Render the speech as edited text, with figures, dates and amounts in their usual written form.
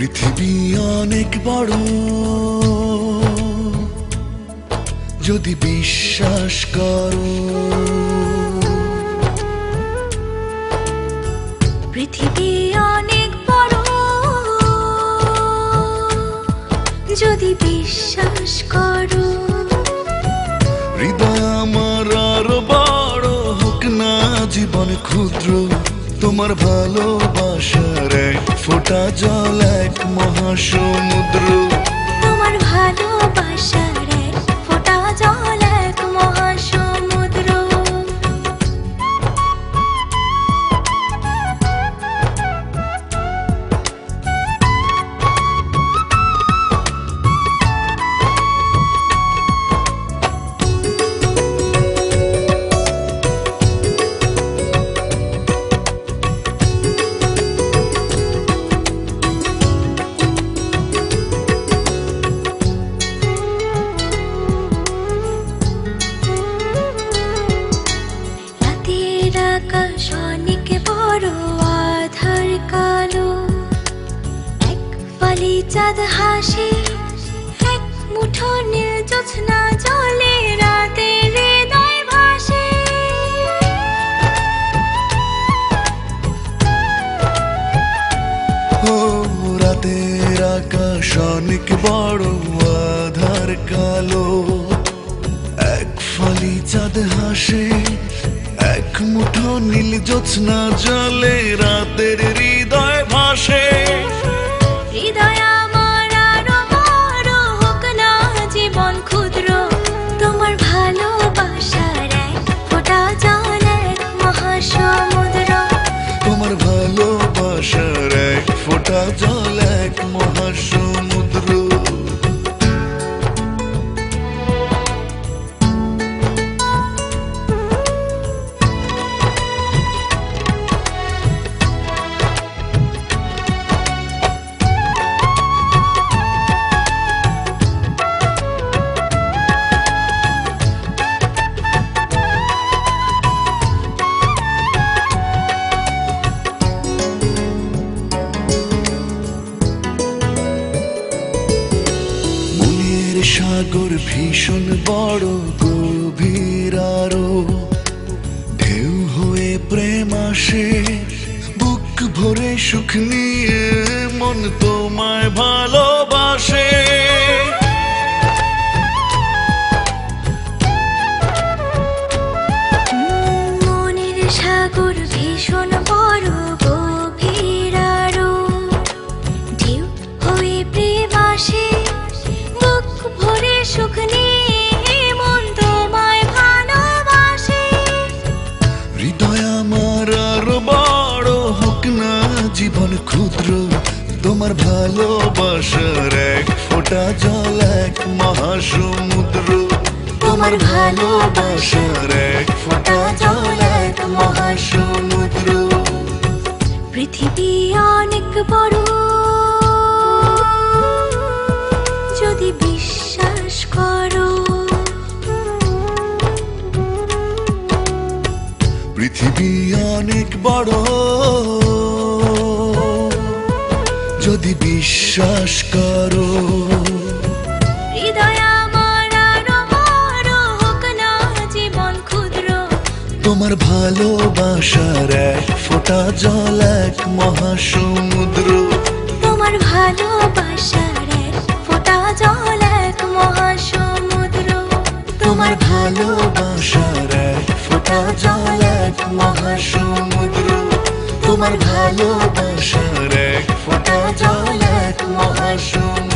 পৃথিবী অনেক বড়, যদি বিশ্বাস করো। পৃথিবী অনেক বড়, যদি বিশ্বাস করো। হৃদয় আমার আরো বড় হোক না জীবন ক্ষুদ্র, তোমার ভালোবাসার এক ফোঁটা জল এক মহাসমুদ্র। তোমার ভালোবাসার এক ফোঁটা জল এক মহাসমুদ্র। আকাশ অনেক বড়, আধার কালো, এক ফালি চাঁদ হাসে, এক মুঠো নীল জ্যোৎস্না জলে, রাতের হৃদয় ভাসে। ও রাতের আকাশ অনেক বড়, আধার কালো, এক ফালি চাঁদ হাসে, এক মুঠো নীল জ্যোৎস্না জলে, রাতের হৃদয় ভাসে। হৃদয় আমার আরো বড় হোক না জীবন ক্ষুদ্র, তোমার ভালোবাসার এক ফোঁটা জল এক মহাসমুদ্র। তোমার ভালোবাসার এক ফোঁটা জল এক মহাসমুদ্র। সাগর ভীষণ বড়, গভীর আরো, ঢেউ হয়ে প্রেম আসে, বুক ভরে সুখ নিয়ে মন তোমায় ভালোবাসে। মনের সাগর ভীষণ বড়, গভীর আরো, ঢেউ হয়ে প্রেম আসে, বুক ভরে সুখ নিয়ে মন তোমায় ভালোবাসে। হৃদয় আমার আরো বড় হোক না জীবন ক্ষুদ্র, তোমার ভালোবাসার এক ফোঁটা জল এক মহাসমুদ্র। তোমার ভালোবাসার এক ফোঁটা জল এক মহাসমুদ্র। পৃথিবী অনেক বড়, যদি বিশ্বাস করো। পৃথিবী অনেক বড়, যদি বিশ্বাস করো। হৃদয় আমার আরো বড় হোক না জীবন ক্ষুদ্র, তোমার ভালোবাসার এক ফোঁটা জল এক মহাসমুদ্র। তোমার ভালোবাসার এক ফোঁটা জল এক মহাসমুদ্র। তোমার ভালোবাসার এক ফোঁটা জল এক মহাসমুদ্র। তোমার ভালোবাসার এক ফোঁটা জল এক মহাসমুদ্র।